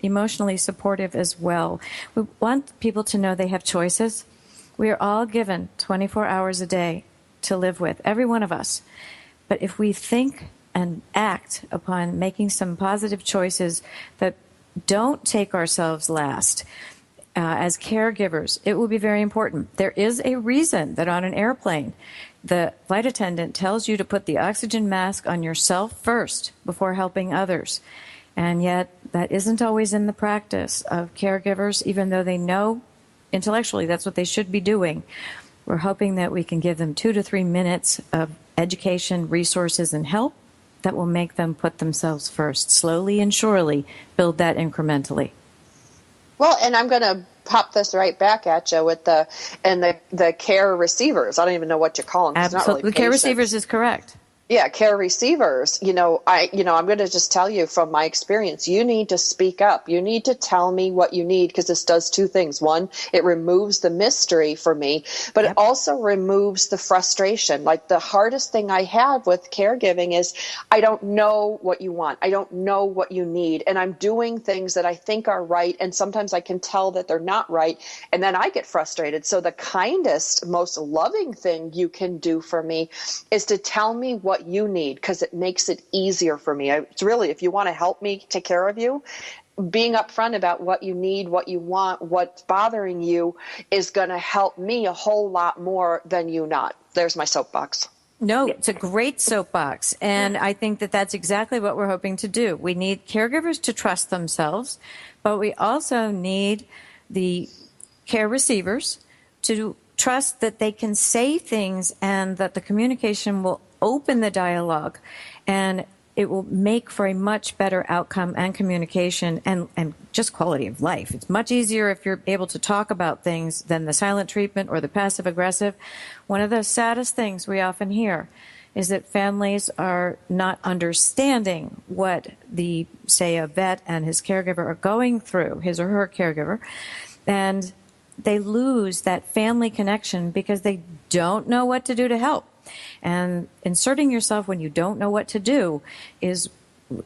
emotionally supportive as well. We want people to know they have choices. We are all given 24 hours a day to live with, every one of us. But if we think and act upon making some positive choices that don't take ourselves last, as caregivers, it will be very important. There is a reason that on an airplane, the flight attendant tells you to put the oxygen mask on yourself first before helping others. And yet that isn't always in the practice of caregivers, even though they know intellectually that's what they should be doing. We're hoping that we can give them 2 to 3 minutes of education, resources, and help that will make them put themselves first. Slowly and surely build that incrementally. Well, and I'm going to pop this right back at you with the care receivers. I don't even know what you call them. Absolutely. Really care receivers is correct. Yeah, care receivers. I'm going to just tell you from my experience, you need to speak up. You need to tell me what you need, because this does 2 things. One, it removes the mystery for me, but it also removes the frustration. Like, the hardest thing I have with caregiving is I don't know what you want. I don't know what you need. And I'm doing things that I think are right. And sometimes I can tell that they're not right. And then I get frustrated. So the kindest, most loving thing you can do for me is to tell me what you need, because it makes it easier for me. It's really, if you want to help me take care of you, being upfront about what you need, what you want, what's bothering you is going to help me a whole lot more than you not. There's my soapbox. No, it's a great soapbox. And I think that that's exactly what we're hoping to do. We need caregivers to trust themselves, but we also need the care receivers to trust that they can say things and that the communication will open the dialogue. And it will make for a much better outcome and communication and just quality of life. It's much easier if you're able to talk about things than the silent treatment or the passive aggressive. One of the saddest things we often hear is that families are not understanding what say a vet and his caregiver are going through, his or her caregiver, and they lose that family connection because they don't know what to do to help. And inserting yourself when you don't know what to do is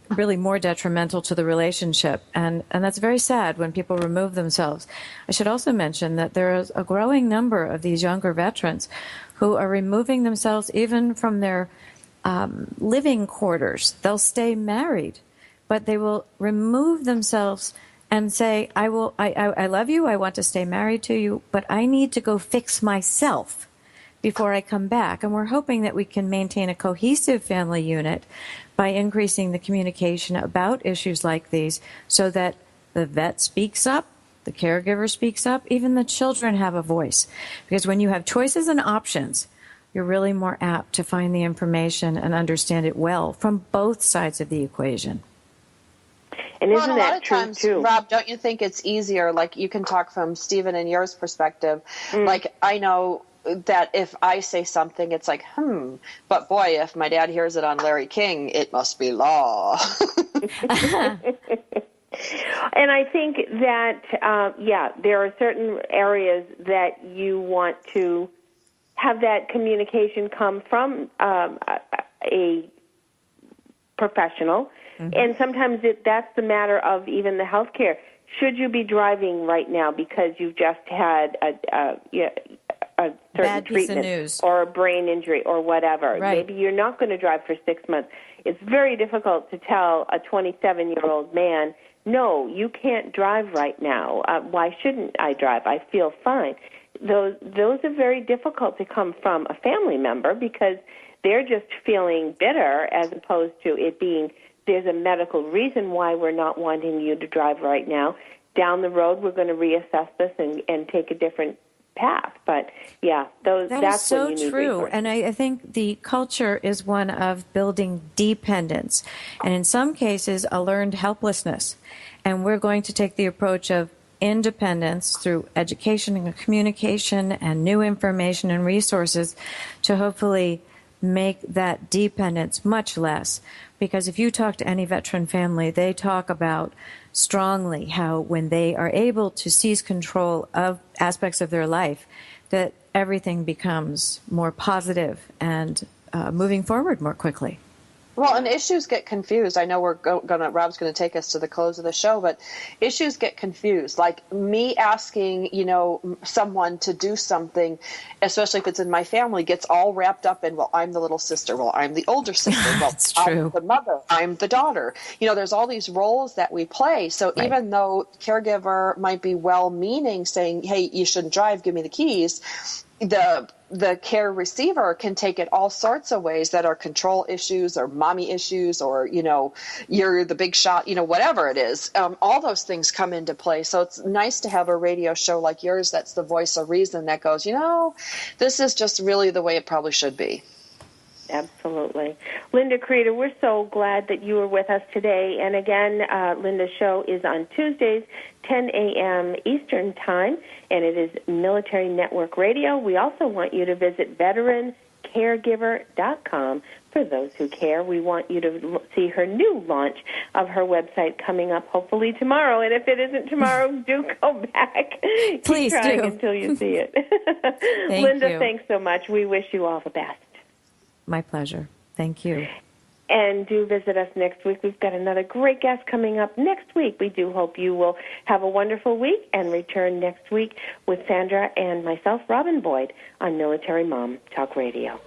really more detrimental to the relationship. And that's very sad when people remove themselves. I should also mention that there is a growing number of these younger veterans who are removing themselves even from their living quarters. They'll stay married, but they will remove themselves and say, I love you, I want to stay married to you, but I need to go fix myself before I come back. And we're hoping that we can maintain a cohesive family unit by increasing the communication about issues like these so that the vet speaks up, the caregiver speaks up, even the children have a voice. Because when you have choices and options, you're really more apt to find the information and understand it well from both sides of the equation. And well, isn't and a lot that of true, times, too? Rob, don't you think it's easier? Like, you can talk from Stephen and yours perspective. Like, I know that if I say something, it's like, but boy, if my dad hears it on Larry King, it must be law. And I think that, there are certain areas that you want to have that communication come from a professional. And sometimes that's the matter of even the healthcare. Should you be driving right now because you've just had a certain bad piece treatment of news, or a brain injury or whatever? Right. Maybe you're not going to drive for 6 months. It's very difficult to tell a 27-year-old man, no, you can't drive right now. Why shouldn't I drive? I feel fine. Those are very difficult to come from a family member because they're just feeling bitter as opposed to it being there's a medical reason why we're not wanting you to drive right now. Down the road, we're going to reassess this and take a different path. But, yeah, that's so when you need true. resources. And I think the culture is one of building dependence, and in some cases, a learned helplessness. And we're going to take the approach of independence through education and communication and new information and resources to hopefully make that dependence much less. Because if you talk to any veteran family, they talk about strongly how when they are able to seize control of aspects of their life, that everything becomes more positive and moving forward more quickly. Well, and issues get confused. I know Rob's going to take us to the close of the show, but issues get confused. Like me asking, someone to do something, especially if it's in my family, gets all wrapped up in, well, I'm the little sister. Well, I'm the older sister. Well, That's true. I'm the mother. I'm the daughter. There's all these roles that we play. So Right. even though caregiver might be well-meaning, saying, hey, you shouldn't drive, give me the keys, the care receiver can take it all sorts of ways that are control issues or mommy issues or, you're the big shot, whatever it is. All those things come into play. So it's nice to have a radio show like yours that's the voice of reason that goes, this is just really the way it probably should be. Absolutely. Linda Kreter, we're so glad that you were with us today. And again, Linda's show is on Tuesdays, 10 a.m. Eastern Time, and it is Military Network Radio. We also want you to visit veterancaregiver.com for those who care. We want you to see her new launch of her website coming up hopefully tomorrow. And if it isn't tomorrow, do go back. Please Keep trying do. until you see it. Thank Linda, you. thanks so much. We wish you all the best. My pleasure. Thank you. And do visit us next week. We've got another great guest coming up next week. We do hope you will have a wonderful week and return next week with Sandra and myself, Robin Boyd, on Military Mom Talk Radio.